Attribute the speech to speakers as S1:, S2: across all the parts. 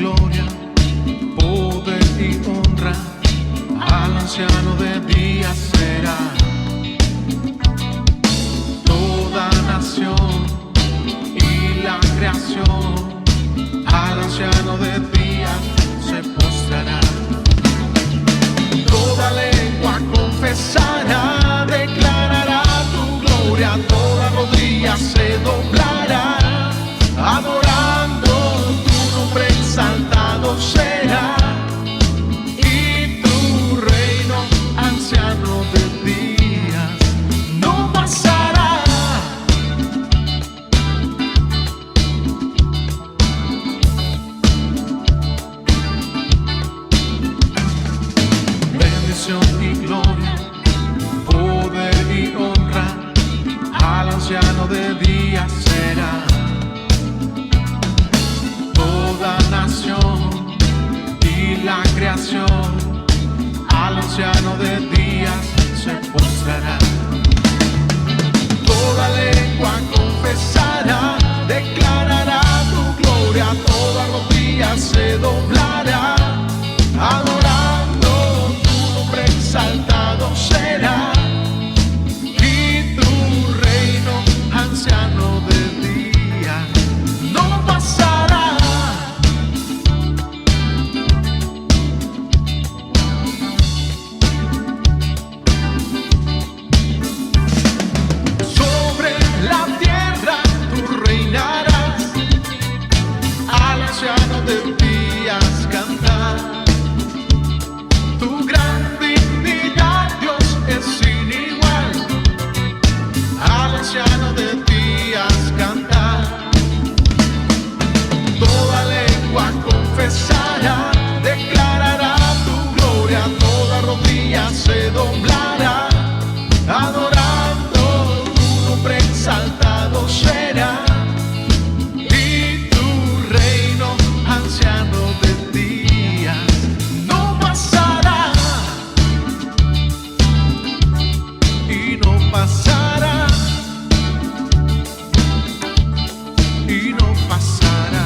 S1: gloria, poder y honra, al anciano de días será. Toda nación y la creación, al anciano de días se postrará. Toda lengua confesará, declarará tu gloria, toda rodilla se doblará, adorando tu nombre exaltado será, y tu reino, anciano de días, no pasará. Bendición y gloria, poder y honra, al anciano de días será. Toda nación y la creación, al anciano de días se postrará. Toda lengua confesará, declarará tu gloria, toda rodilla se doblará, adorando tu nombre exaltado será, y tu reino, anciano de días, no pasará. Sobre la tierra tú reinarás, al anciano de días cantar. Tu gran dignidad, Dios, es sin igual, al anciano de días cantar. Toda lengua confesará, declarará tu gloria, toda rodilla se doblará, adorando tu nombre exaltado será, y tu reino, anciano de días, no pasará, y no pasará, y no pasará,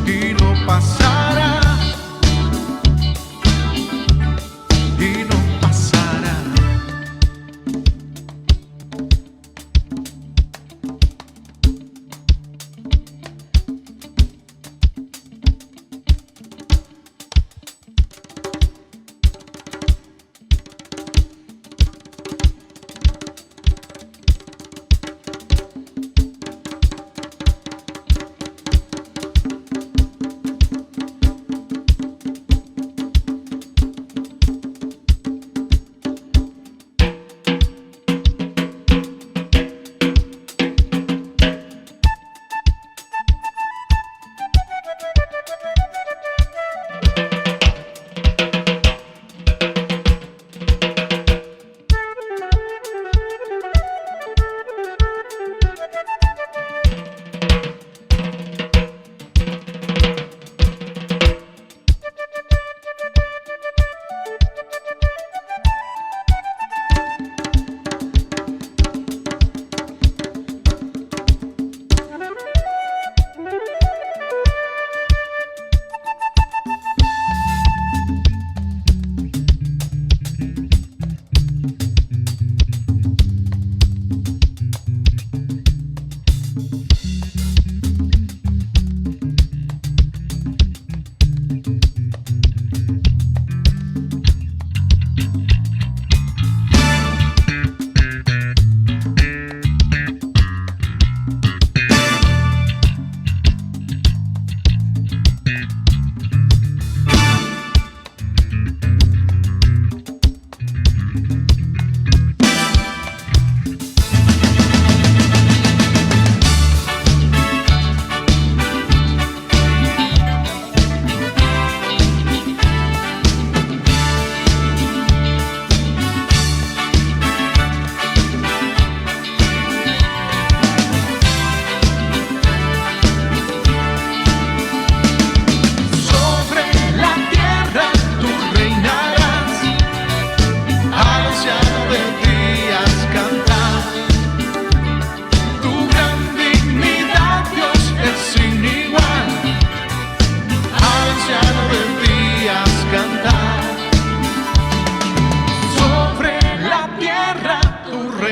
S1: y no pasará, y no pasará.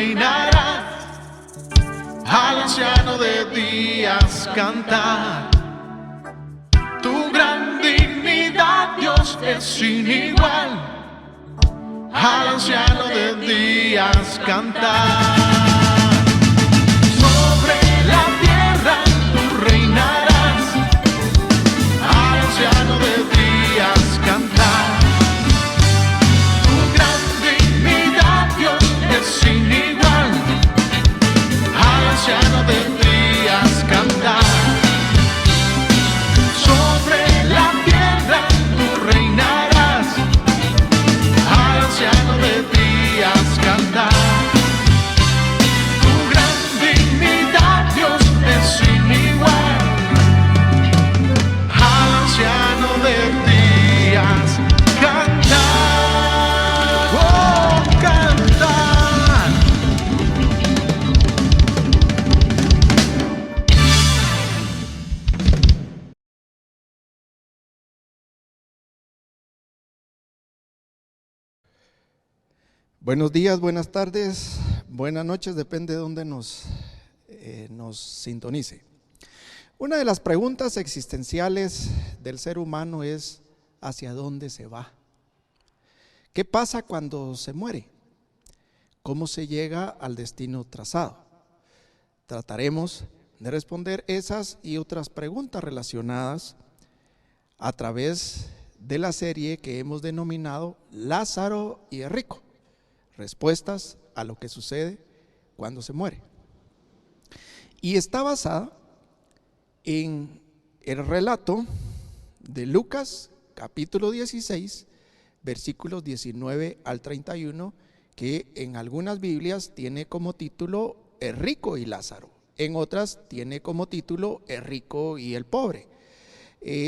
S1: reinarás, al anciano de días cantar. Tu gran dignidad, Dios, es sin igual, al anciano de días cantar. Sobre la tierra tú reinarás, al anciano de días cantar. Tu gran dignidad, Dios, es sin igual, al anciano de días cantar. Sobre la tierra tú reinarás, al anciano de días cantar. Tu gran dignidad, Dios, es sin igual, al anciano de días cantar. Oh, cantar.
S2: Buenos días, buenas tardes, buenas noches, depende de dónde nos sintonice. Una de las preguntas existenciales del ser humano es: ¿hacia dónde se va? ¿Qué pasa cuando se muere? ¿Cómo se llega al destino trazado? Trataremos de responder esas y otras preguntas relacionadas a través de la serie que hemos denominado Lázaro y el rico. Respuestas a lo que sucede cuando se muere. Y está basada en el relato de Lucas, capítulo 16, versículos 19 al 31, que en algunas Biblias tiene como título El rico y Lázaro, en otras tiene como título El rico y el pobre.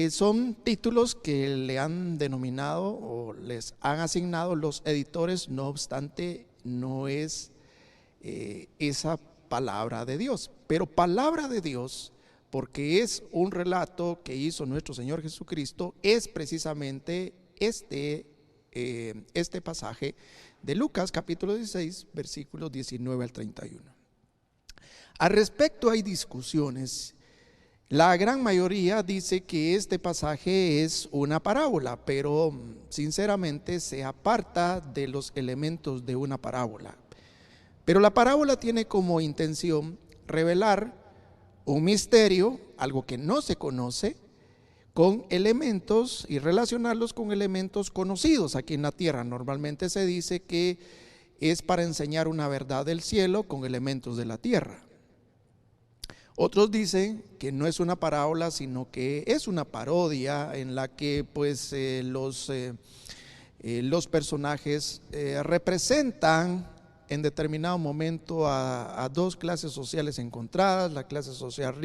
S2: Son títulos que le han denominado o les han asignado los editores, no obstante no es esa palabra de Dios, pero palabra de Dios, porque es un relato que hizo nuestro Señor Jesucristo, es precisamente este pasaje de Lucas capítulo 16 versículos 19 al 31. Al respecto hay discusiones. La gran mayoría dice que este pasaje es una parábola, pero sinceramente se aparta de los elementos de una parábola. Pero la parábola tiene como intención revelar un misterio, algo que no se conoce, con elementos y relacionarlos con elementos conocidos aquí en la tierra. Normalmente se dice que es para enseñar una verdad del cielo con elementos de la tierra. Otros dicen que no es una parábola, sino que es una parodia en la que pues los personajes representan en determinado momento a dos clases sociales encontradas: la clase social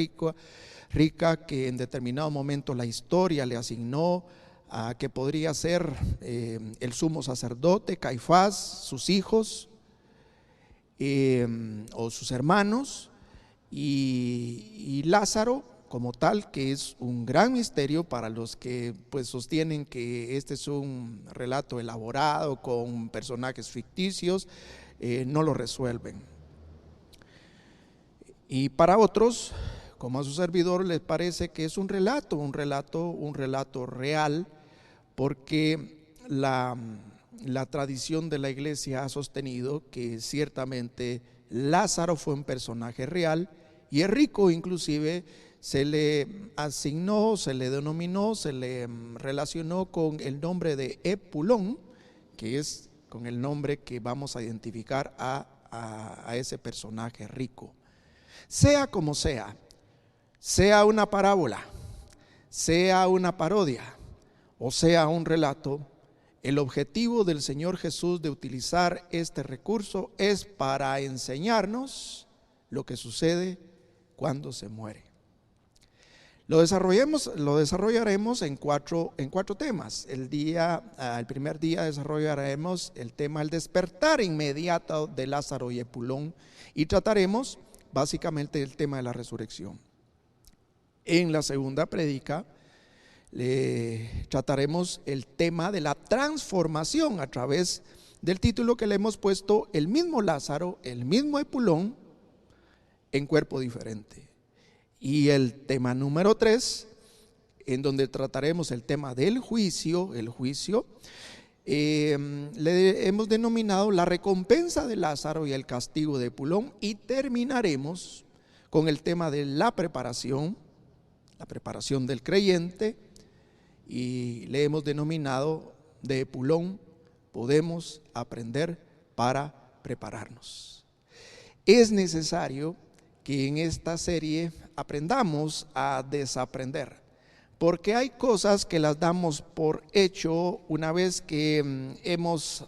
S2: rica que en determinado momento la historia le asignó a que podría ser el sumo sacerdote Caifás, sus hijos o sus hermanos, y Lázaro como tal, que es un gran misterio para los que pues sostienen que este es un relato elaborado con personajes ficticios. No lo resuelven. Y para otros, como a su servidor, les parece que es un relato real, porque la tradición de la iglesia ha sostenido que ciertamente Lázaro fue un personaje real, y el rico inclusive se le asignó, se le denominó, se le relacionó con el nombre de Epulón, que es con el nombre que vamos a identificar a ese personaje rico. Sea como sea una parábola, sea una parodia o sea un relato, el objetivo del Señor Jesús de utilizar este recurso es para enseñarnos lo que sucede cuando se muere. Lo desarrollaremos en cuatro temas. El primer día desarrollaremos el tema el despertar inmediato de Lázaro y Epulón, y trataremos básicamente el tema de la resurrección. En la segunda prédica trataremos el tema de la transformación a través del título que le hemos puesto: el mismo Lázaro, el mismo Epulón, en cuerpo diferente. Y el tema número 3, en donde trataremos el tema del juicio, le hemos denominado la recompensa de Lázaro y el castigo de Epulón, y terminaremos con el tema de la preparación del creyente, y le hemos denominado: de Epulón podemos aprender para prepararnos. Es necesario que en esta serie aprendamos a desaprender, porque hay cosas que las damos por hecho una vez que hemos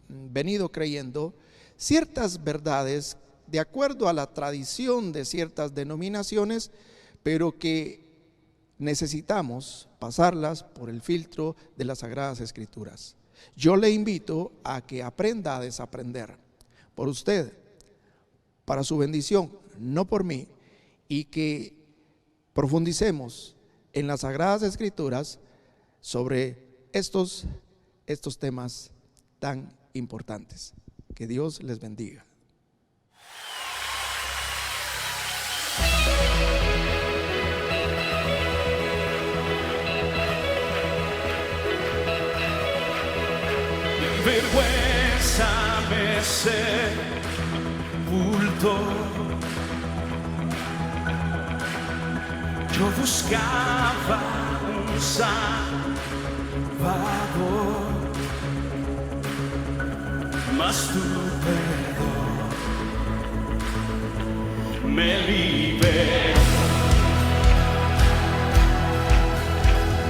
S2: venido creyendo ciertas verdades de acuerdo a la tradición de ciertas denominaciones, pero que necesitamos pasarlas por el filtro de las Sagradas Escrituras. Yo le invito a que aprenda a desaprender por usted, para su bendición, no por mí, y que profundicemos en las Sagradas Escrituras sobre estos temas tan importantes. Que Dios les bendiga.
S1: Vergüenza me sepultó. Yo buscaba un Salvador, mas tu perdón me liberó.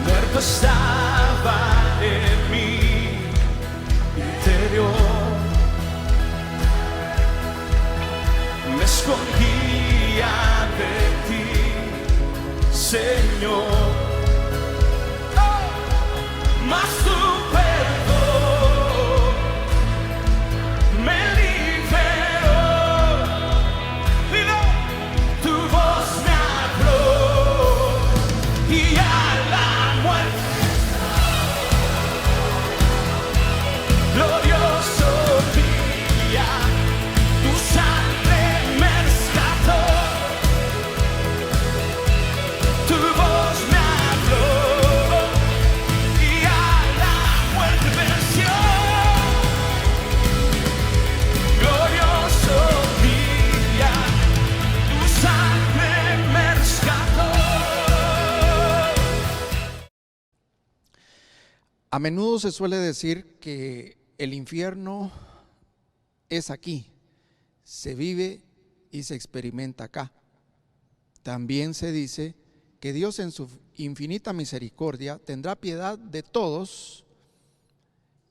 S1: Muerto estaba en mi interior, me escondía de ti, Señor. Mas tu perdón me liberó. Dilo, tu voz me habló y a la muerte glorioso día, tu sangre me rescató, tu voz me habló y a la muerte venció. Glorioso día, tu sangre me rescató.
S2: A menudo se suele decir que el infierno es aquí, se vive y se experimenta acá. También se dice que Dios en su infinita misericordia tendrá piedad de todos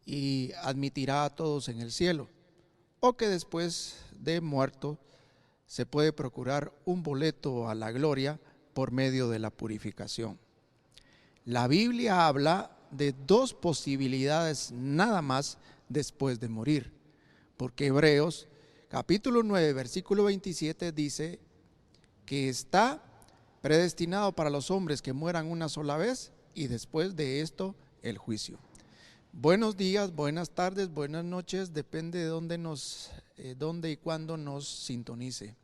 S2: y admitirá a todos en el cielo, o que después de muerto se puede procurar un boleto a la gloria por medio de la purificación. La Biblia habla de dos posibilidades nada más después de morir, porque Hebreos capítulo 9 versículo 27 dice que está predestinado para los hombres que mueran una sola vez y después de esto el juicio. Buenos días, buenas tardes, buenas noches, depende de dónde y cuándo nos sintonice.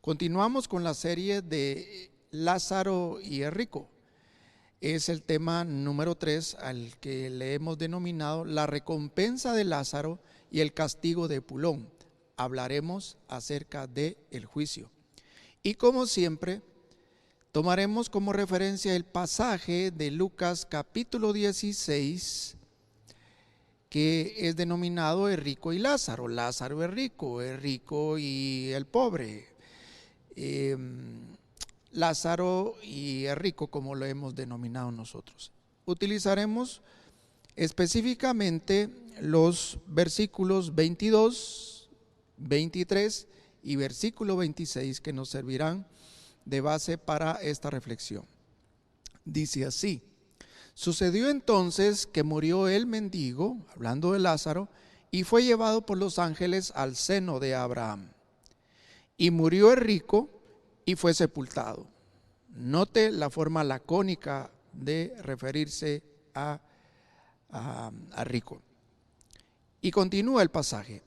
S2: Continuamos con la serie de Lázaro y el rico. Es el tema número 3 al que le hemos denominado la recompensa de Lázaro y el castigo de Epulón. Hablaremos acerca del juicio. Y como siempre, tomaremos como referencia el pasaje de Lucas capítulo 16, que es denominado el rico y Lázaro. Lázaro es rico y el pobre. Lázaro y el rico, como lo hemos denominado nosotros. Utilizaremos específicamente los versículos 22, 23 y versículo 26 que nos servirán de base para esta reflexión. Dice así: sucedió entonces que murió el mendigo, hablando de Lázaro, y fue llevado por los ángeles al seno de Abraham. Y murió el rico y fue sepultado. Note la forma lacónica de referirse a rico. Y continúa el pasaje.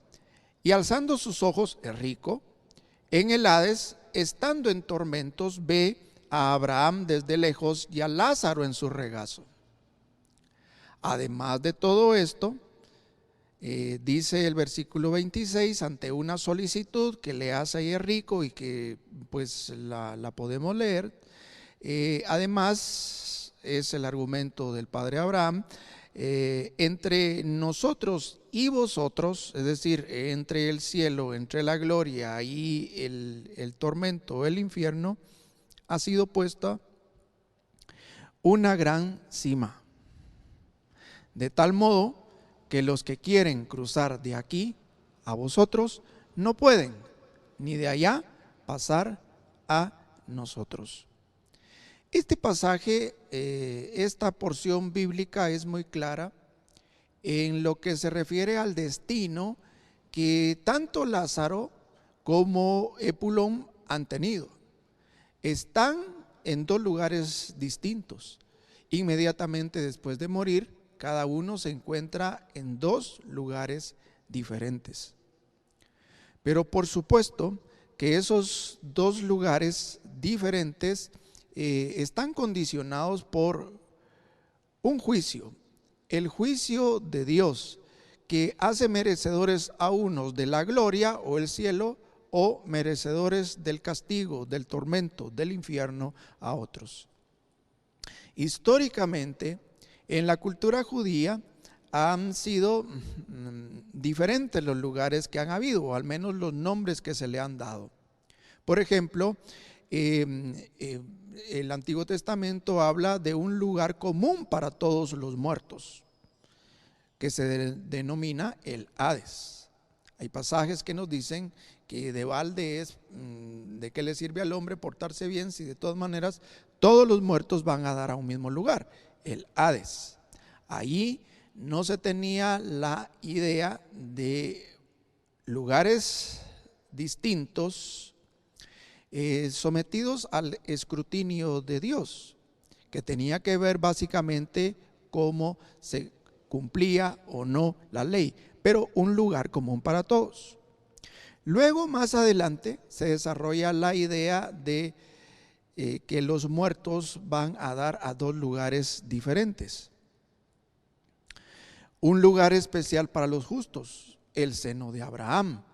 S2: Y alzando sus ojos, el rico, en el Hades, estando en tormentos, ve a Abraham desde lejos y a Lázaro en su regazo. Además de todo esto, dice el versículo 26, ante una solicitud que le hace ahí el rico y que pues la podemos leer, además es el argumento del padre Abraham, entre nosotros y vosotros, es decir, entre el cielo, entre la gloria y el tormento, el infierno, ha sido puesta una gran cima, de tal modo que los que quieren cruzar de aquí a vosotros no pueden, ni de allá pasar a nosotros. Este pasaje, esta porción bíblica es muy clara en lo que se refiere al destino que tanto Lázaro como Epulón han tenido. Están en dos lugares distintos. Inmediatamente después de morir, cada uno se encuentra en dos lugares diferentes. Pero por supuesto que esos dos lugares diferentes están condicionados por un juicio, el juicio de Dios, que hace merecedores a unos de la gloria o el cielo, o merecedores del castigo, del tormento, del infierno a otros. Históricamente, en la cultura judía han sido diferentes los lugares que han habido, o al menos los nombres que se le han dado. Por ejemplo, el Antiguo Testamento habla de un lugar común para todos los muertos, que se denomina el Hades. Hay pasajes que nos dicen que de balde es, ¿de qué le sirve al hombre portarse bien si de todas maneras todos los muertos van a dar a un mismo lugar? El Hades. Allí no se tenía la idea de lugares distintos, sometidos al escrutinio de Dios, que tenía que ver básicamente cómo se cumplía o no la ley, pero un lugar común para todos. Luego, más adelante, se desarrolla la idea de que los muertos van a dar a dos lugares diferentes. Un lugar especial para los justos, el seno de Abraham,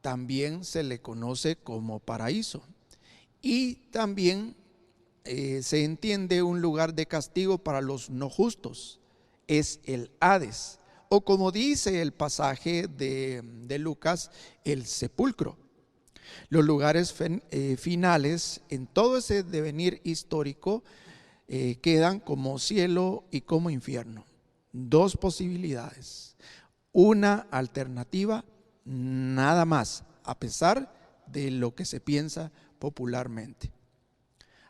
S2: también se le conoce como paraíso. Y también se entiende un lugar de castigo para los no justos, es el Hades, o como dice el pasaje de Lucas, el sepulcro. Los lugares finales en todo ese devenir histórico quedan como cielo y como infierno. Dos posibilidades, una alternativa nada más, a pesar de lo que se piensa popularmente.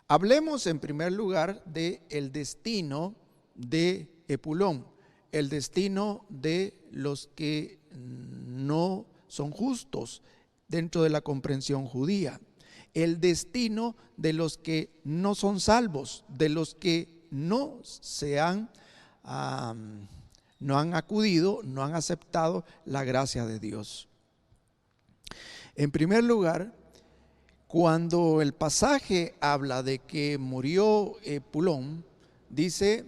S2: Hablemos en primer lugar del destino de Epulón, el destino de los que no son justos dentro de la comprensión judía, el destino de los que no son salvos, de los que no han acudido, no han aceptado la gracia de Dios. En primer lugar, cuando el pasaje habla de que murió Epulón, dice,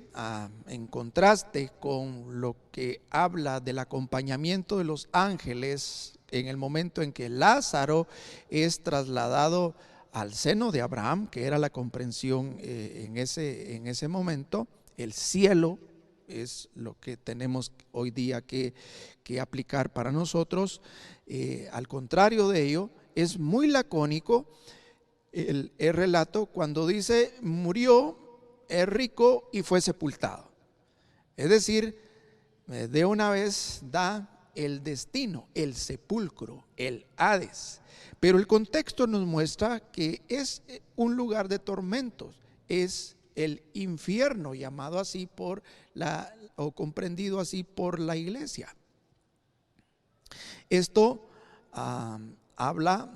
S2: en contraste con lo que habla del acompañamiento de los ángeles en el momento en que Lázaro es trasladado al seno de Abraham, que era la comprensión en ese momento, el cielo es lo que tenemos hoy día que aplicar para nosotros. Al contrario de ello, es muy lacónico el relato cuando dice murió el rico y fue sepultado. Es decir, de una vez da el destino, el sepulcro, el Hades. Pero el contexto nos muestra que es un lugar de tormentos, es el infierno, llamado así o comprendido así por la iglesia. Esto habla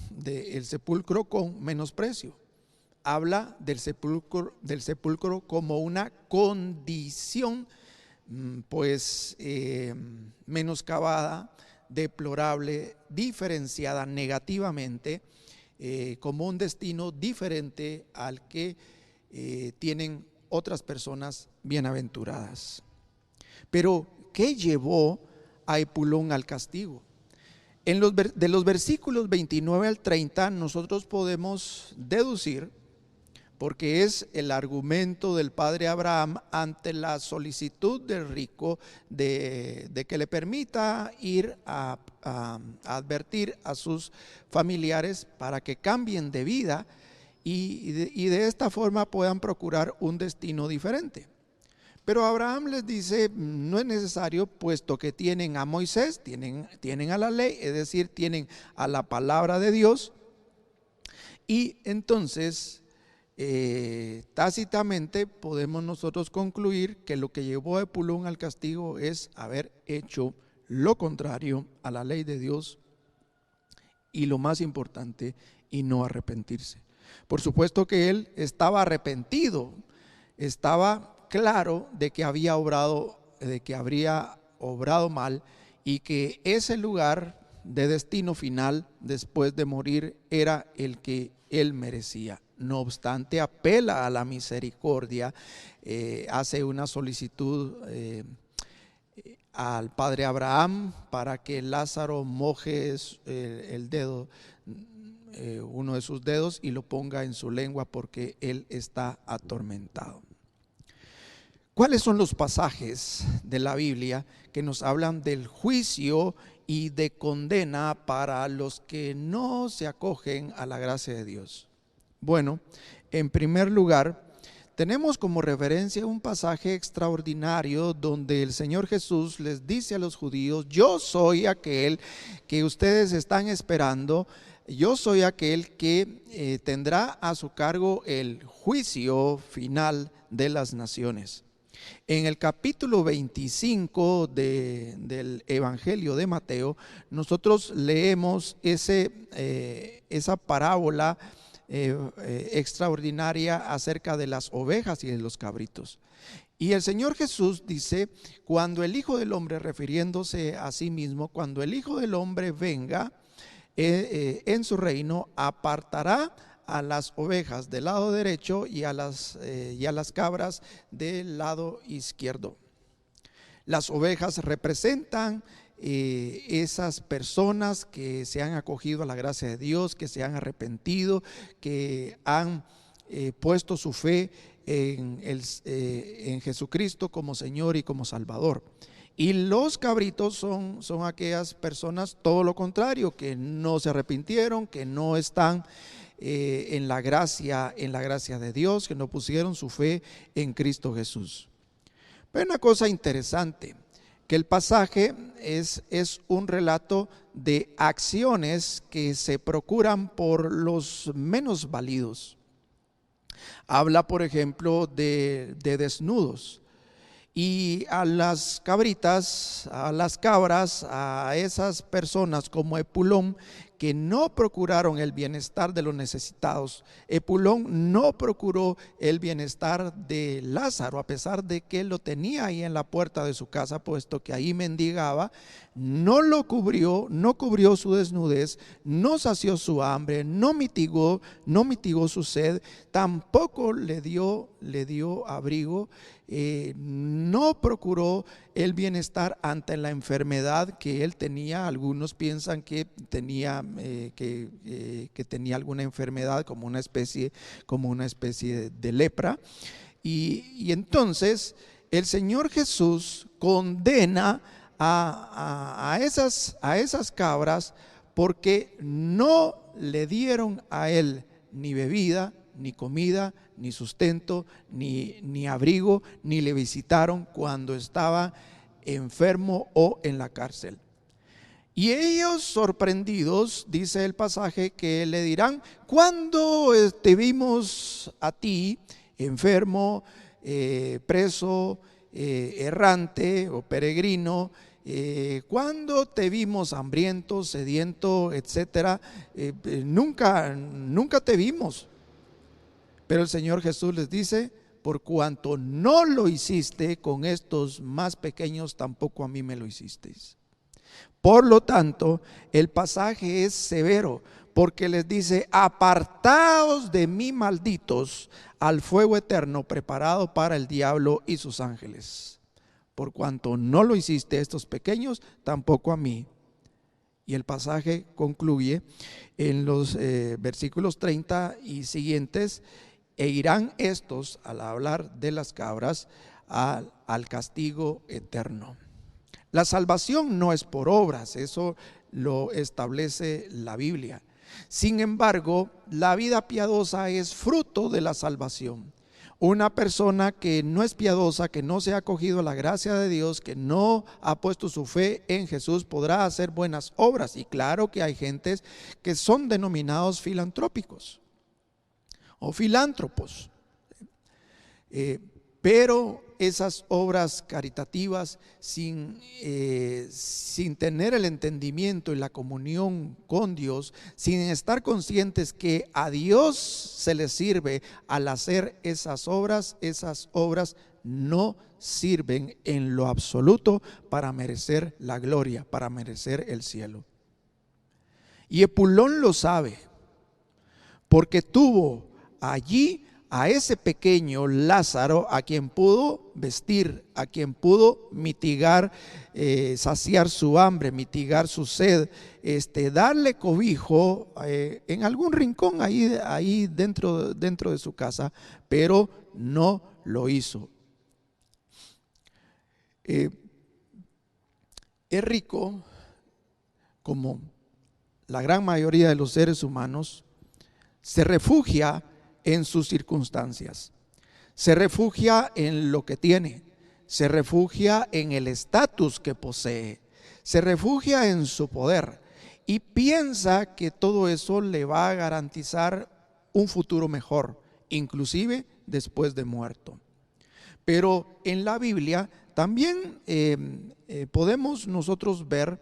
S2: del sepulcro con menosprecio, habla del sepulcro como una condición menoscabada, deplorable, diferenciada negativamente, como un destino diferente al que tienen otras personas bienaventuradas. Pero, ¿qué llevó a Epulón al castigo? De los versículos 29 al 30 nosotros podemos deducir, porque es el argumento del padre Abraham ante la solicitud del rico de que le permita ir a advertir a sus familiares para que cambien de vida y de esta forma puedan procurar un destino diferente. Pero Abraham les dice, no es necesario, puesto que tienen a Moisés, tienen a la ley, es decir, tienen a la palabra de Dios. Y entonces, tácitamente podemos nosotros concluir que lo que llevó a Epulón al castigo es haber hecho lo contrario a la ley de Dios y lo más importante, y no arrepentirse. Por supuesto que él estaba arrepentido, estaba claro de que habría obrado mal y que ese lugar de destino final después de morir era el que él merecía. No obstante, apela a la misericordia, hace una solicitud al padre Abraham para que Lázaro moje el dedo, uno de sus dedos, y lo ponga en su lengua porque él está atormentado. ¿Cuáles son los pasajes de la Biblia que nos hablan del juicio y de condena para los que no se acogen a la gracia de Dios? Bueno, en primer lugar, tenemos como referencia un pasaje extraordinario donde el Señor Jesús les dice a los judíos: yo soy aquel que ustedes están esperando, yo soy aquel que tendrá a su cargo el juicio final de las naciones. En el capítulo 25 del Evangelio de Mateo, nosotros leemos esa parábola extraordinaria acerca de las ovejas y de los cabritos. Y el Señor Jesús dice: cuando el Hijo del Hombre, refiriéndose a sí mismo, cuando el Hijo del Hombre venga en su reino, apartará a las ovejas del lado derecho y a las cabras del lado izquierdo. Las ovejas representan esas personas que se han acogido a la gracia de Dios, que se han arrepentido, que han puesto su fe en Jesucristo como Señor y como Salvador. Y los cabritos son aquellas personas, todo lo contrario, que no se arrepintieron, que no están en la gracia de Dios, que no pusieron su fe en Cristo Jesús. Pero una cosa interesante, que el pasaje es un relato de acciones que se procuran por los menos válidos. Habla, por ejemplo, de desnudos. Y a las cabritas, a las cabras, a esas personas como Epulón, que no procuraron el bienestar de los necesitados. Epulón no procuró el bienestar de Lázaro, a pesar de que lo tenía ahí en la puerta de su casa, puesto que ahí mendigaba. No lo cubrió, no cubrió su desnudez, no sació su hambre, no mitigó su sed, tampoco le dio abrigo, no procuró el bienestar ante la enfermedad que él tenía. Algunos piensan que tenía alguna enfermedad como una especie de lepra, y entonces el Señor Jesús condena a esas cabras porque no le dieron a él ni bebida, ni comida, ni sustento, ni abrigo, ni le visitaron cuando estaba enfermo o en la cárcel. Y ellos, sorprendidos, dice el pasaje, que le dirán: ¿cuándo te vimos a ti enfermo, preso, errante o peregrino? ¿Cuándo te vimos hambriento, sediento, etcétera? Nunca te vimos. Pero el Señor Jesús les dice: por cuanto no lo hiciste con estos más pequeños, tampoco a mí me lo hicisteis. Por lo tanto, el pasaje es severo, porque les dice: apartaos de mí, malditos, al fuego eterno preparado para el diablo y sus ángeles. Por cuanto no lo hiciste a estos pequeños, tampoco a mí. Y el pasaje concluye en los versículos 30 y siguientes: e irán estos, al hablar de las cabras, al castigo eterno. La salvación no es por obras, eso lo establece la Biblia. Sin embargo, la vida piadosa es fruto de la salvación. Una persona que no es piadosa, que no se ha acogido a la gracia de Dios, que no ha puesto su fe en Jesús, podrá hacer buenas obras. Y claro que hay gentes que son denominados filantrópicos o filántropos, pero esas obras caritativas sin tener el entendimiento y la comunión con Dios, sin estar conscientes que a Dios se le sirve al hacer esas obras no sirven en lo absoluto para merecer la gloria, para merecer el cielo. Y Epulón lo sabe, porque tuvo allí a ese pequeño Lázaro, a quien pudo vestir, a quien pudo mitigar, saciar su hambre, mitigar su sed, darle cobijo en algún rincón ahí dentro de su casa, pero no lo hizo. Es rico, como la gran mayoría de los seres humanos, se refugia en sus circunstancias, se refugia en lo que tiene, se refugia en el estatus que posee, se refugia en su poder y piensa que todo eso le va a garantizar un futuro mejor, inclusive después de muerto. Pero en la Biblia también podemos nosotros ver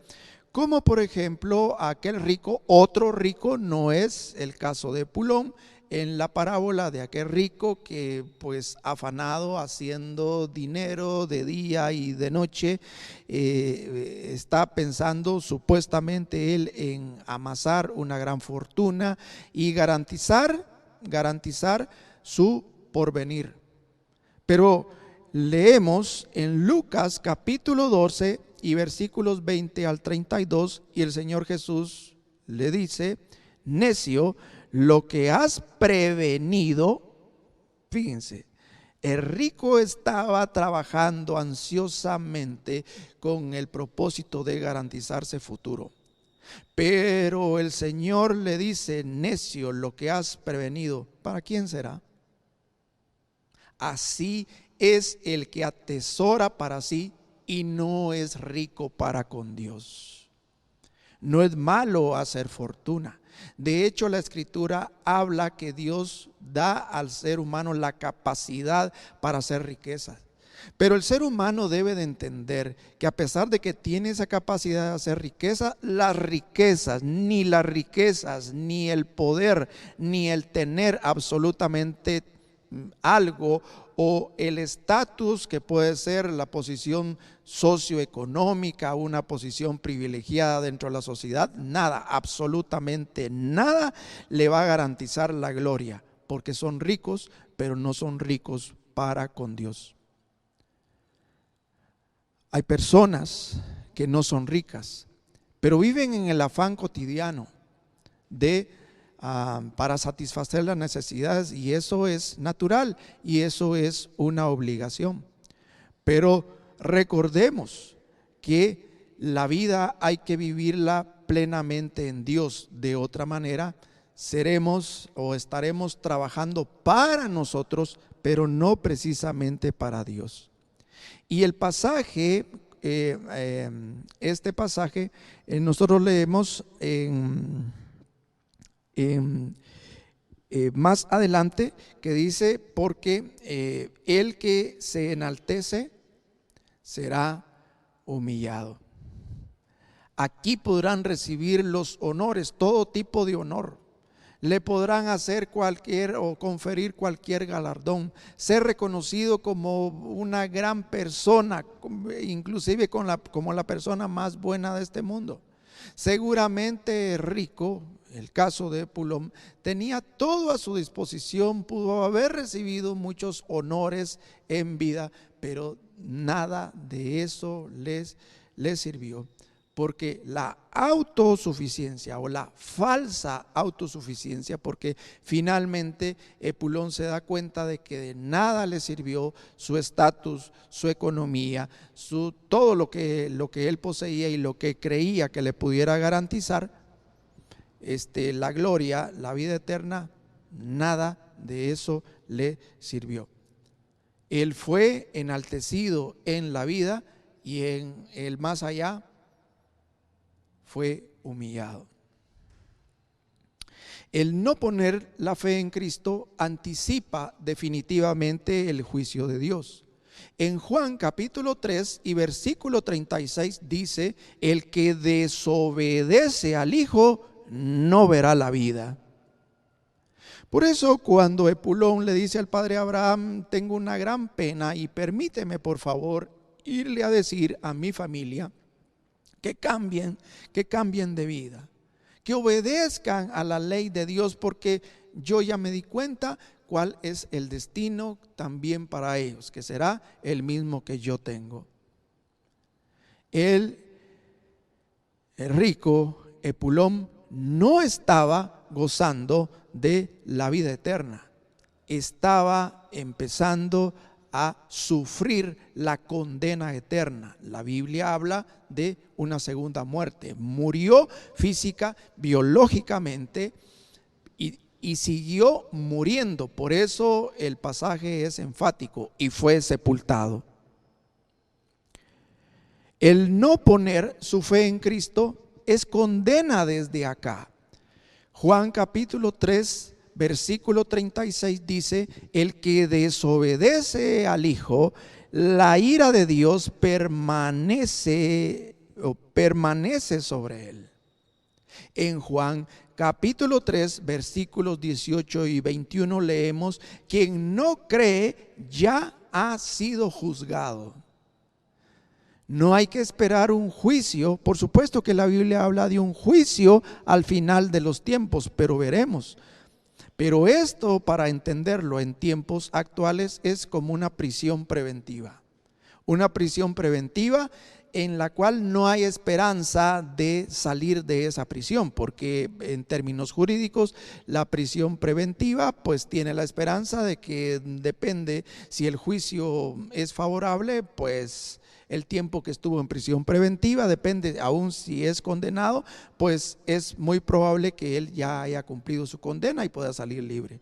S2: cómo, por ejemplo, aquel rico, otro rico, no es el caso de Epulón, en la parábola de aquel rico que pues afanado haciendo dinero de día y de noche, está pensando supuestamente él en amasar una gran fortuna y garantizar su porvenir. Pero leemos en Lucas capítulo 12 y versículos 20 al 32 y el Señor Jesús le dice: necio, lo que has prevenido. Fíjense, el rico estaba trabajando ansiosamente con el propósito de garantizarse futuro, pero el Señor le dice: necio, lo que has prevenido, ¿para quién será? Así es el que atesora para sí y no es rico para con Dios. No es malo hacer fortuna. De hecho, la Escritura habla que Dios da al ser humano la capacidad para hacer riquezas. Pero el ser humano debe de entender que a pesar de que tiene esa capacidad de hacer riqueza, las riquezas, ni el poder, ni el tener absolutamente algo o el estatus que puede ser la posición socioeconómica, una posición privilegiada dentro de la sociedad, nada, absolutamente nada le va a garantizar la gloria, porque son ricos, pero no son ricos para con Dios. Hay personas que no son ricas, pero viven en el afán cotidiano para satisfacer las necesidades, y eso es natural y eso es una obligación. Pero recordemos que la vida hay que vivirla plenamente en Dios. De otra manera seremos o estaremos trabajando para nosotros, pero no precisamente para Dios. Y el pasaje, este pasaje, nosotros leemos más adelante, que dice: porque el que se enaltece será humillado. Aquí podrán recibir los honores, todo tipo de honor. le podrán hacer cualquier o conferir cualquier galardón, ser reconocido como una gran persona, inclusive como la persona más buena de este mundo. Seguramente rico, el caso de Epulón, tenía todo a su disposición, pudo haber recibido muchos honores en vida, pero nada de eso les sirvió. Porque la autosuficiencia o la falsa autosuficiencia, porque finalmente Epulón se da cuenta de que de nada le sirvió su estatus, su economía, todo lo que él poseía y lo que creía que le pudiera garantizar la gloria, la vida eterna, nada de eso le sirvió. Él fue enaltecido en la vida y en el más allá fue humillado. El no poner la fe en Cristo anticipa definitivamente el juicio de Dios. En Juan capítulo 3 y versículo 36 dice: el que desobedece al Hijo no verá la vida. Por eso cuando Epulón le dice al padre Abraham: tengo una gran pena y permíteme por favor irle a decir a mi familia que cambien de vida, que obedezcan a la ley de Dios, porque yo ya me di cuenta cuál es el destino también para ellos, que será el mismo que yo tengo. El rico Epulón no estaba gozando de la vida eterna, estaba empezando a sufrir la condena eterna. La Biblia habla de una segunda muerte. Murió física, biológicamente y siguió muriendo. Por eso el pasaje es enfático: y fue sepultado. El no poner su fe en Cristo es condena desde acá. Juan capítulo 3 versículo 36 dice: el que desobedece al Hijo, la ira de Dios permanece sobre él. En Juan capítulo 3 versículos 18 y 21 leemos: quien no cree ya ha sido juzgado. No hay que esperar un juicio. Por supuesto que la Biblia habla de un juicio al final de los tiempos, pero veremos. Pero esto, para entenderlo en tiempos actuales, es como una prisión preventiva. Una prisión preventiva en la cual no hay esperanza de salir de esa prisión, porque en términos jurídicos la prisión preventiva pues tiene la esperanza de que depende, si el juicio es favorable, pues el tiempo que estuvo en prisión preventiva depende, aún si es condenado, pues es muy probable que él ya haya cumplido su condena y pueda salir libre.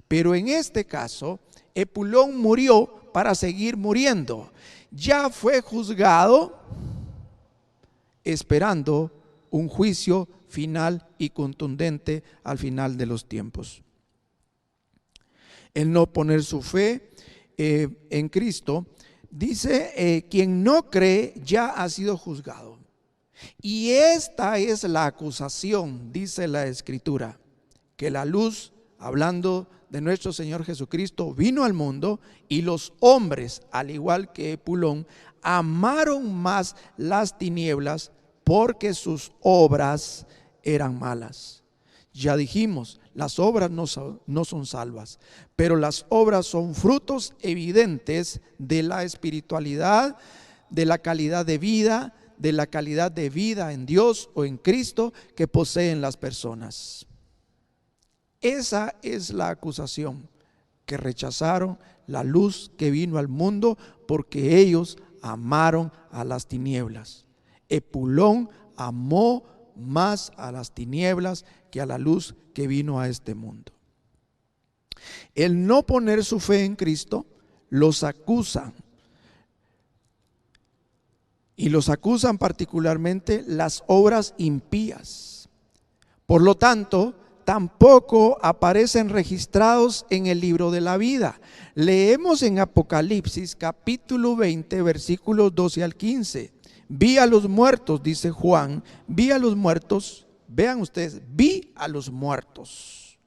S2: Pero en este caso, Epulón murió para seguir muriendo. Ya fue juzgado esperando un juicio final y contundente al final de los tiempos. El no poner su fe en Cristo, dice, quien no cree ya ha sido juzgado. Y esta es la acusación, dice la Escritura, que la luz, hablando de nuestro Señor Jesucristo, vino al mundo y los hombres, al igual que Epulón, amaron más las tinieblas porque sus obras eran malas. Ya dijimos, las obras no son salvas, pero las obras son frutos evidentes de la espiritualidad, de la calidad de vida en Dios o en Cristo que poseen las personas. Esa es la acusación, que rechazaron la luz que vino al mundo porque ellos amaron a las tinieblas. Epulón amó más a las tinieblas que a la luz que vino a este mundo. El no poner su fe en Cristo los acusan, y los acusan particularmente las obras impías. Por lo tanto, tampoco aparecen registrados en el libro de la vida. Leemos en Apocalipsis capítulo 20 versículos 12 al 15. Vi a los muertos, dice Juan, vi a los muertos, vean ustedes, vi a los muertos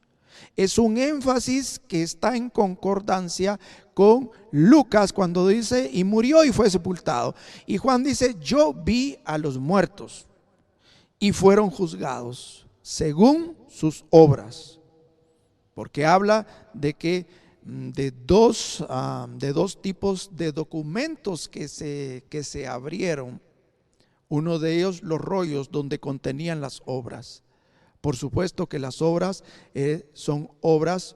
S2: Es un énfasis que está en concordancia con Lucas cuando dice, y murió y fue sepultado. Y Juan dice, yo vi a los muertos y fueron juzgados según sus obras. Porque habla de que de dos tipos de documentos que se abrieron. Uno de ellos, los rollos donde contenían las obras. Por supuesto que las obras son obras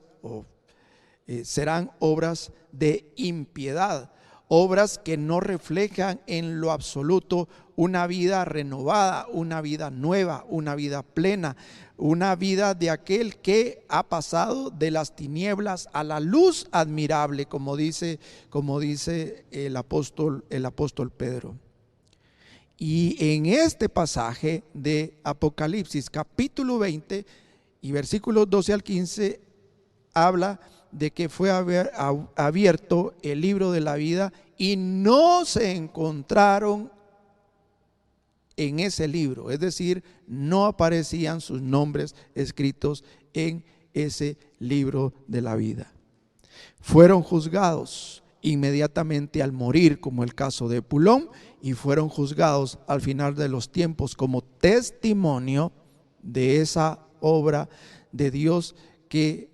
S2: serán obras de impiedad, obras que no reflejan en lo absoluto una vida renovada, una vida nueva, una vida plena, una vida de aquel que ha pasado de las tinieblas a la luz admirable, como dice el apóstol Pedro. Y en este pasaje de Apocalipsis capítulo 20 y versículos 12 al 15 habla de que fue abierto el libro de la vida y no se encontraron en ese libro, es decir, no aparecían sus nombres escritos en ese libro de la vida. Fueron juzgados inmediatamente al morir, como el caso de Epulón, y fueron juzgados al final de los tiempos como testimonio de esa obra de Dios que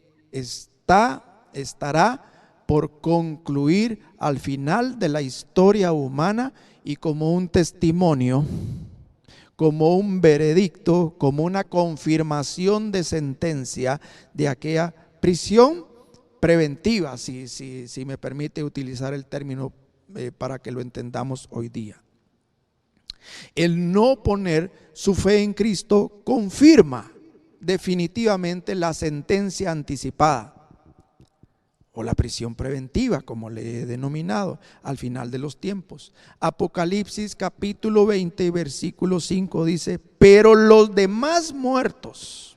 S2: estará por concluir al final de la historia humana, y como un testimonio, como un veredicto, como una confirmación de sentencia de aquella prisión preventiva, si me permite utilizar el término para que lo entendamos hoy día. El no poner su fe en Cristo confirma definitivamente la sentencia anticipada o la prisión preventiva, como le he denominado, al final de los tiempos. Apocalipsis capítulo 20 versículo 5 dice, pero los demás muertos,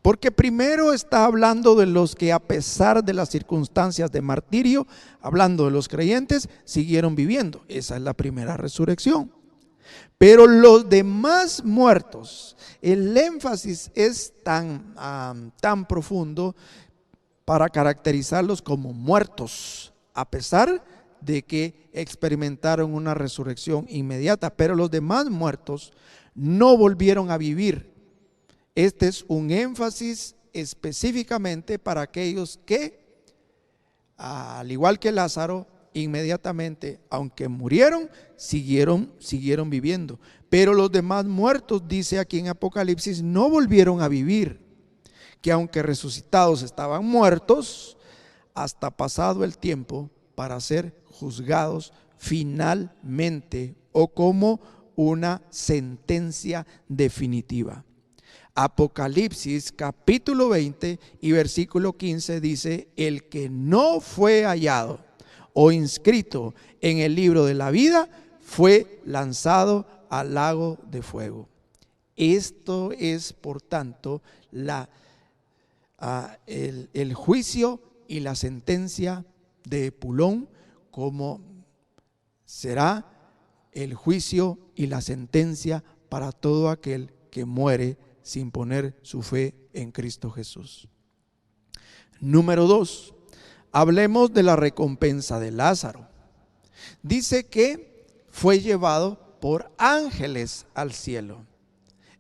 S2: porque primero está hablando de los que a pesar de las circunstancias de martirio, hablando de los creyentes, siguieron viviendo. Esa es la primera resurrección. Pero los demás muertos, el énfasis es tan profundo para caracterizarlos como muertos, a pesar de que experimentaron una resurrección inmediata. Pero los demás muertos no volvieron a vivir. Este es un énfasis específicamente para aquellos que, al igual que Lázaro, inmediatamente, aunque murieron, siguieron viviendo. Pero los demás muertos, dice aquí en Apocalipsis, no volvieron a vivir, que aunque resucitados estaban muertos, hasta pasado el tiempo para ser juzgados finalmente o como una sentencia definitiva. Apocalipsis capítulo 20 y versículo 15 dice, el que no fue hallado o inscrito en el libro de la vida fue lanzado al lago de fuego. Esto es, por tanto, el juicio y la sentencia de Epulón, como será el juicio y la sentencia para todo aquel que muere sin poner su fe en Cristo Jesús. Número 2, hablemos de la recompensa de Lázaro. Dice que fue llevado por ángeles al cielo.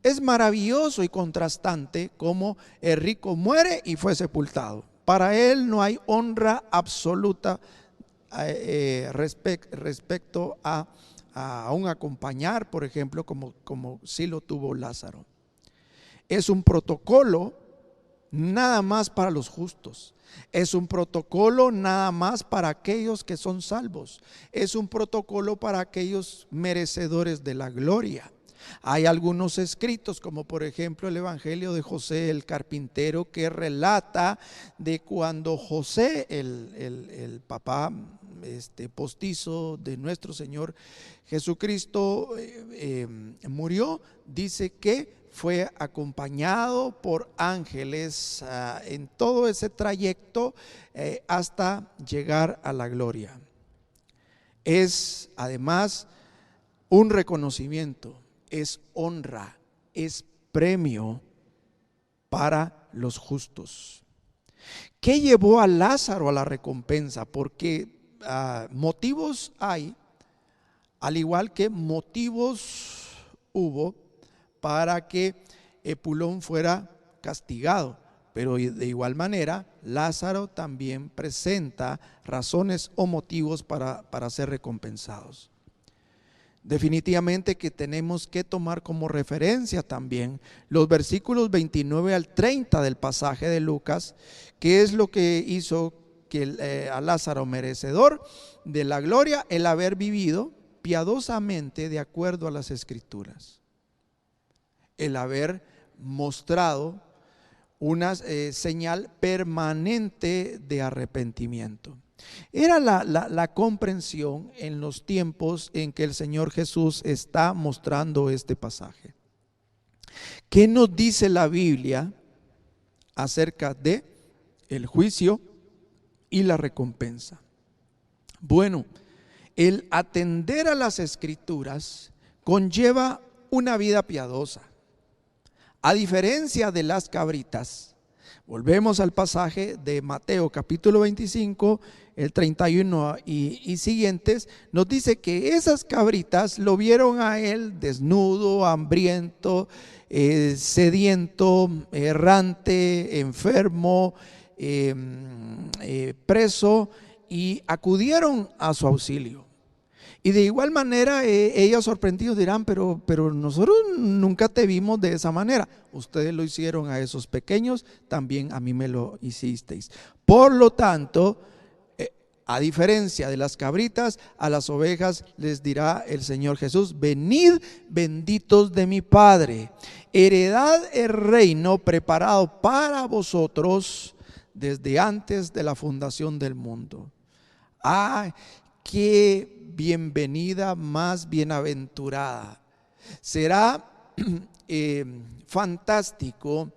S2: Es maravilloso y contrastante cómo el rico muere y fue sepultado. Para él no hay honra absoluta respecto a un acompañar, por ejemplo, como sí lo tuvo Lázaro. Es un protocolo nada más para los justos. Es un protocolo nada más para aquellos que son salvos. Es un protocolo para aquellos merecedores de la gloria. Hay algunos escritos, como por ejemplo el Evangelio de José el carpintero, que relata de cuando José, el papá postizo de nuestro Señor Jesucristo, murió. Dice que fue acompañado por ángeles en todo ese trayecto hasta llegar a la gloria. Es además un reconocimiento, es honra, es premio para los justos. ¿Qué llevó a Lázaro a la recompensa? Porque motivos hay, al igual que motivos hubo para que Epulón fuera castigado. Pero de igual manera, Lázaro también presenta razones o motivos para ser recompensados. Definitivamente que tenemos que tomar como referencia también los versículos 29 al 30 del pasaje de Lucas, que es lo que hizo que a Lázaro, merecedor de la gloria, el haber vivido piadosamente de acuerdo a las Escrituras, el haber mostrado una señal permanente de arrepentimiento. Era la comprensión en los tiempos en que el Señor Jesús está mostrando este pasaje. ¿Qué nos dice la Biblia acerca de el juicio y la recompensa? Bueno, el atender a las Escrituras conlleva una vida piadosa. A diferencia de las cabritas, volvemos al pasaje de Mateo capítulo 25, el 31 y siguientes, nos dice que esas cabritas lo vieron a él desnudo, hambriento, sediento, errante, enfermo, preso, y acudieron a su auxilio. Y de igual manera ellos sorprendidos dirán, pero nosotros nunca te vimos de esa manera. Ustedes lo hicieron a esos pequeños, también a mí me lo hicisteis. Por lo tanto, a diferencia de las cabritas, a las ovejas les dirá el Señor Jesús: venid benditos de mi Padre, heredad el reino preparado para vosotros desde antes de la fundación del mundo. Qué bienvenida más bienaventurada. Será fantástico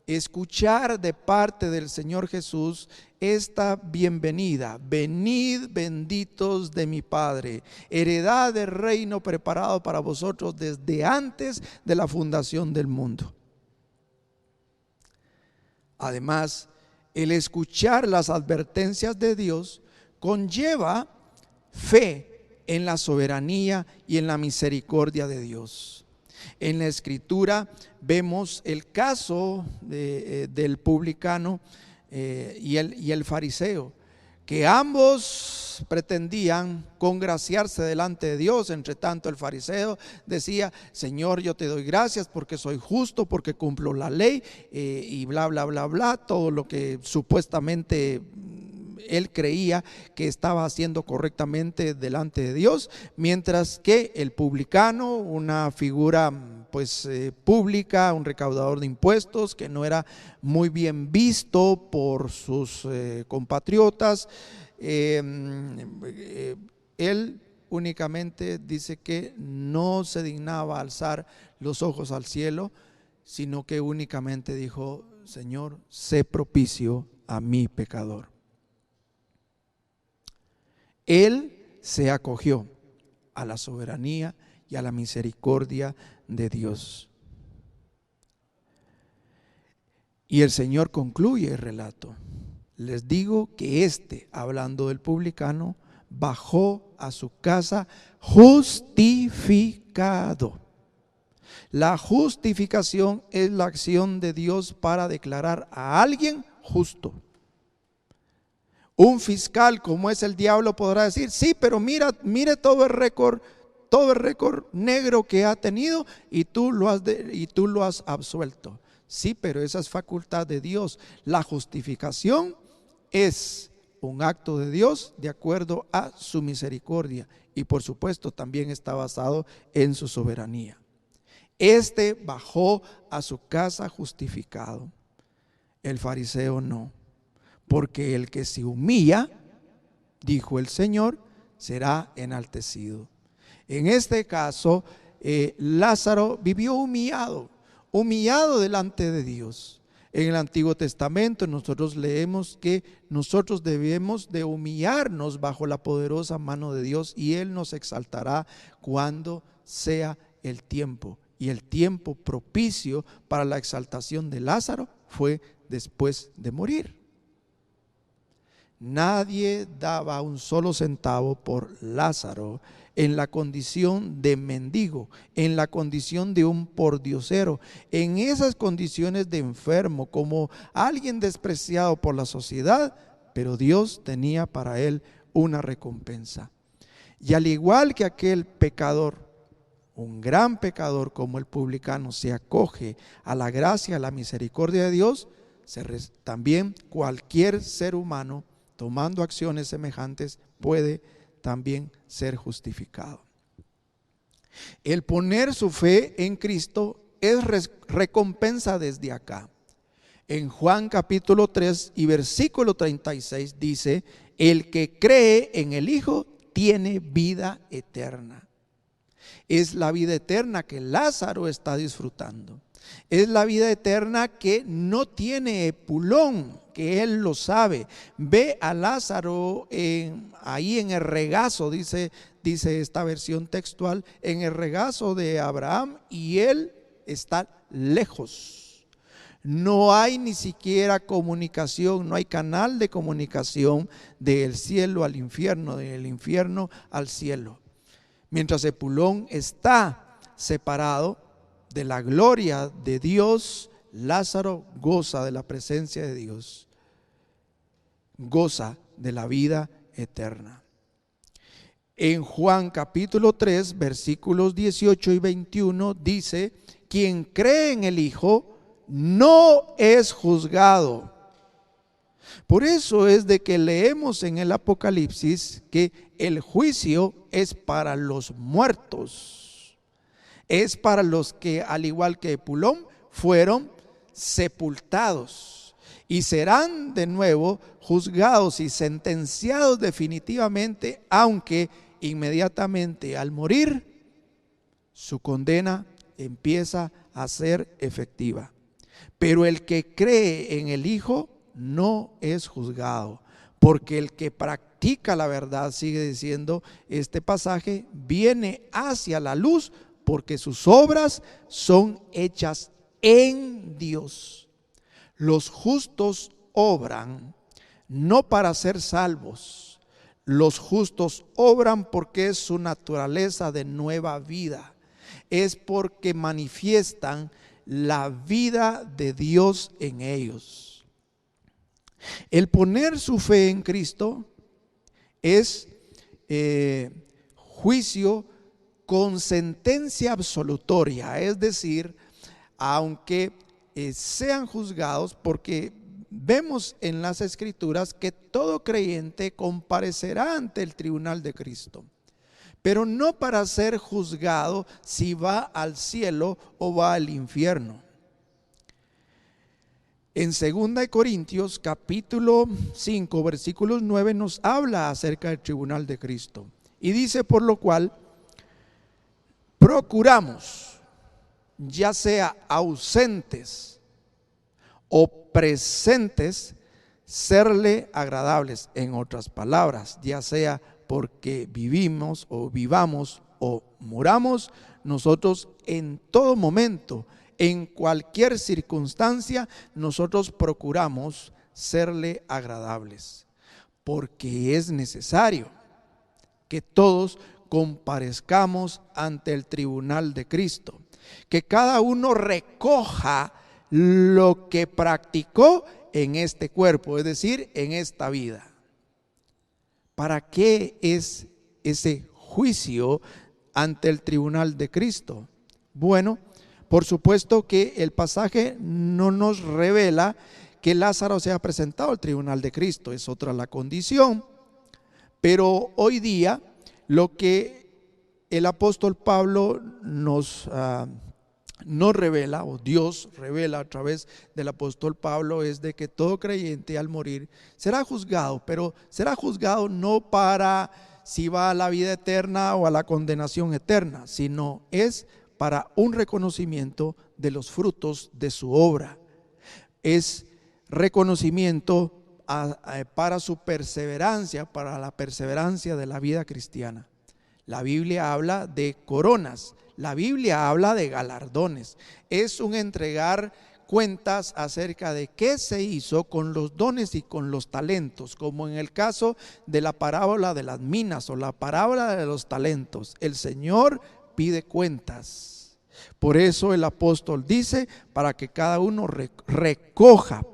S2: escuchar de parte del Señor Jesús esta bienvenida: venid benditos de mi Padre, heredad del reino preparado para vosotros desde antes de la fundación del mundo. Además, el escuchar las advertencias de Dios conlleva fe en la soberanía y en la misericordia de Dios. En la Escritura vemos el caso del publicano y el fariseo, que ambos pretendían congraciarse delante de Dios. Entre tanto, el fariseo decía: Señor, yo te doy gracias porque soy justo, porque cumplo la ley, y bla, bla, bla, bla, todo lo que supuestamente él creía que estaba haciendo correctamente delante de Dios, mientras que el publicano, una figura pública, un recaudador de impuestos que no era muy bien visto por sus compatriotas, él únicamente dice que no se dignaba alzar los ojos al cielo, sino que únicamente dijo: Señor, sé propicio a mi pecador. Él se acogió a la soberanía y a la misericordia de Dios. Y el Señor concluye el relato: les digo que hablando del publicano, bajó a su casa justificado. La justificación es la acción de Dios para declarar a alguien justo. Un fiscal como es el diablo podrá decir: sí, pero mire todo el récord negro que ha tenido y tú lo has absuelto. Sí, pero esa es facultad de Dios. La justificación es un acto de Dios de acuerdo a su misericordia, y por supuesto también está basado en su soberanía. Bajó a su casa justificado. El fariseo no. Porque el que se humilla, dijo el Señor, será enaltecido. En este caso, Lázaro vivió humillado delante de Dios. En el Antiguo Testamento nosotros leemos que nosotros debemos de humillarnos bajo la poderosa mano de Dios, y Él nos exaltará cuando sea el tiempo. Y el tiempo propicio para la exaltación de Lázaro fue después de morir. Nadie daba un solo centavo por Lázaro en la condición de mendigo, en la condición de un pordiosero, en esas condiciones de enfermo, como alguien despreciado por la sociedad, pero Dios tenía para él una recompensa. Y al igual que aquel pecador, un gran pecador como el publicano, se acoge a la gracia, a la misericordia de Dios, también cualquier ser humano tomando acciones semejantes puede también ser justificado. El poner su fe en Cristo es recompensa desde acá. En Juan capítulo 3 y versículo 36 dice: el que cree en el Hijo tiene vida eterna. Es la vida eterna que Lázaro está disfrutando. Es la vida eterna que no tiene Epulón, que él lo sabe. Ve a Lázaro ahí en el regazo, dice esta versión textual, en el regazo de Abraham, y él está lejos. No hay ni siquiera comunicación, no hay canal de comunicación del cielo al infierno, del infierno al cielo. Mientras Epulón está separado de la gloria de Dios, Lázaro goza de la presencia de Dios, goza de la vida eterna. En Juan capítulo 3, versículos 18 y 21 dice: quien cree en el Hijo no es juzgado. Por eso es de que leemos en el Apocalipsis que el juicio es para los muertos, es para los que, al igual que Epulón, fueron sepultados y serán de nuevo juzgados y sentenciados definitivamente, aunque inmediatamente al morir su condena empieza a ser efectiva. Pero el que cree en el Hijo no es juzgado, porque el que practica la verdad, sigue diciendo este pasaje, viene hacia la luz, porque sus obras son hechas en Dios. Los justos obran no para ser salvos. Los justos obran porque es su naturaleza de nueva vida. Es porque manifiestan la vida de Dios en ellos. El poner su fe en Cristo es juicio con sentencia absolutoria, es decir, aunque sean juzgados, porque vemos en las Escrituras que todo creyente comparecerá ante el tribunal de Cristo, pero no para ser juzgado si va al cielo o va al infierno. En 2 Corintios capítulo 5 versículos 9 nos habla acerca del tribunal de Cristo y dice: por lo cual procuramos, ya sea ausentes o presentes, serle agradables. En otras palabras, ya sea porque vivimos o vivamos o muramos, nosotros en todo momento, en cualquier circunstancia, nosotros procuramos serle agradables, porque es necesario que todos comparezcamos ante el tribunal de Cristo, que cada uno recoja lo que practicó en este cuerpo, es decir, en esta vida. ¿Para qué es ese juicio ante el tribunal de Cristo? Bueno, por supuesto que el pasaje no nos revela que Lázaro se ha presentado al tribunal de Cristo, es otra la condición, pero hoy día lo que el apóstol Pablo nos revela, o Dios revela a través del apóstol Pablo, es de que todo creyente al morir será juzgado, pero será juzgado no para si va a la vida eterna o a la condenación eterna, sino es para un reconocimiento de los frutos de su obra. Es reconocimiento para su perseverancia, para la perseverancia de la vida cristiana. La Biblia habla de coronas, la Biblia habla de galardones. Es un entregar cuentas acerca de qué se hizo con los dones y con los talentos, como en el caso de la parábola de las minas o la parábola de los talentos. El Señor pide cuentas. Por eso el apóstol dice, para que cada uno recoja.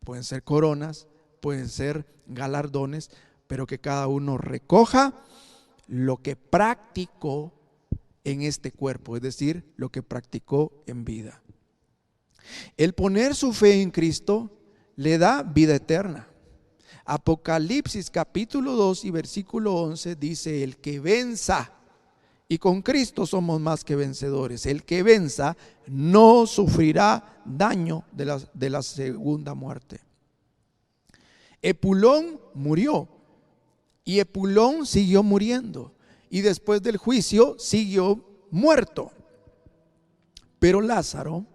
S2: Pueden ser coronas, pueden ser galardones, pero que cada uno recoja lo que practicó en este cuerpo, es decir, lo que practicó en vida. El poner su fe en Cristo le da vida eterna. Apocalipsis capítulo 2 y versículo 11 dice: el que venza, y con Cristo somos más que vencedores, el que venza no sufrirá daño de la segunda muerte. Epulón murió y Epulón siguió muriendo. Y después del juicio siguió muerto. Pero Lázaro,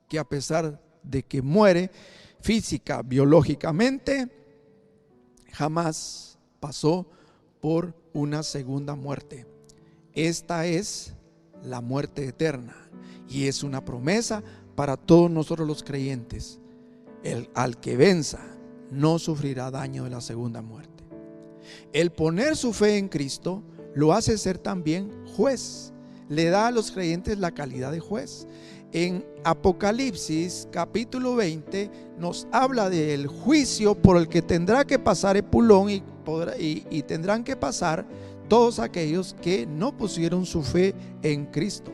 S2: que a pesar de que muere física, biológicamente, jamás pasó por una segunda muerte. Esta es la muerte eterna y es una promesa para todos nosotros los creyentes. Al que venza no sufrirá daño de la segunda muerte. El poner su fe en Cristo lo hace ser también juez, le da a los creyentes la calidad de juez. En Apocalipsis capítulo 20 nos habla del juicio por el que tendrá que pasar Epulón y tendrán que pasar todos aquellos que no pusieron su fe en Cristo.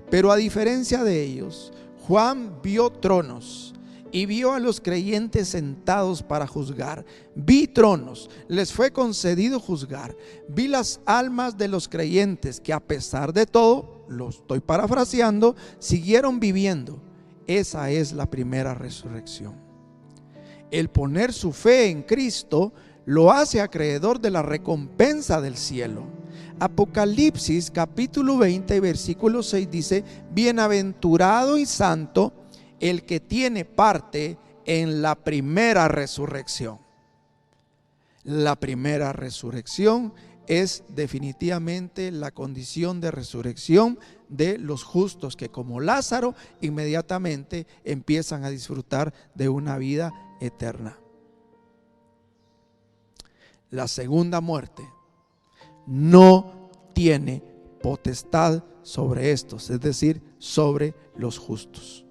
S2: Pero a diferencia de ellos, Juan vio tronos y vio a los creyentes sentados para juzgar. Vi tronos, les fue concedido juzgar. Vi las almas de los creyentes que, a pesar de todo, lo estoy parafraseando, siguieron viviendo. Esa es la primera resurrección. El poner su fe en Cristo lo hace acreedor de la recompensa del cielo. Apocalipsis capítulo 20 versículo 6 dice: bienaventurado y santo el que tiene parte en la primera resurrección. La primera resurrección es definitivamente la condición de resurrección de los justos, que como Lázaro inmediatamente empiezan a disfrutar de una vida eterna. La segunda muerte no tiene potestad sobre estos, es decir, sobre los justos.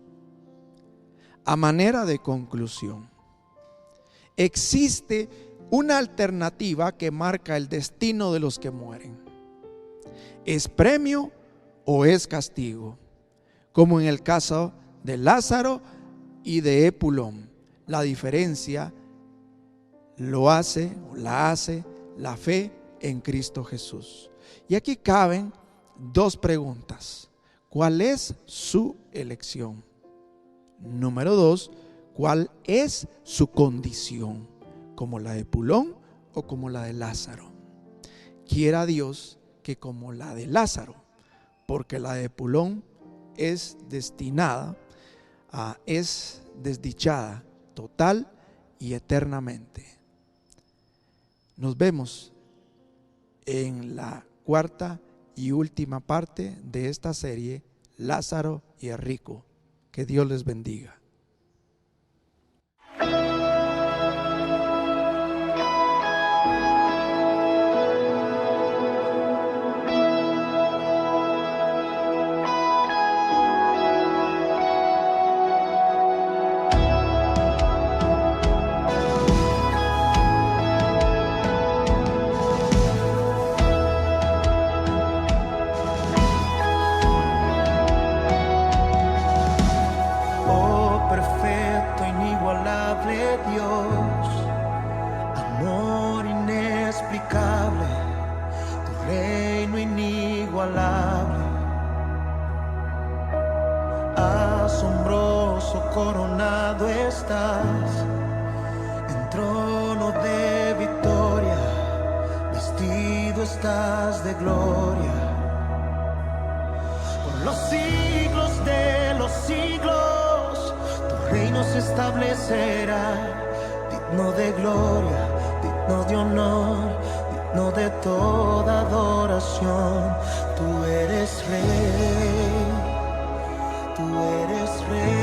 S2: A manera de conclusión, existe una alternativa que marca el destino de los que mueren. ¿Es premio o es castigo? Como en el caso de Lázaro y de Epulón. La diferencia la hace la fe en Cristo Jesús. Y aquí caben dos preguntas. ¿Cuál es su elección? Número 2, ¿cuál es su condición? ¿Como la de Epulón o como la de Lázaro? Quiera Dios que como la de Lázaro, porque la de Epulón es desdichada total y eternamente. Nos vemos en la cuarta y última parte de esta serie, Lázaro y el rico. Que Dios les bendiga.
S1: Dios, amor inexplicable, tu reino inigualable, asombroso coronado estás, en trono de victoria, vestido estás de gloria, por los siglos de los siglos, tu reino se establecerá. Digno de gloria, digno de honor, digno de toda adoración. Tú eres Rey, tú eres rey.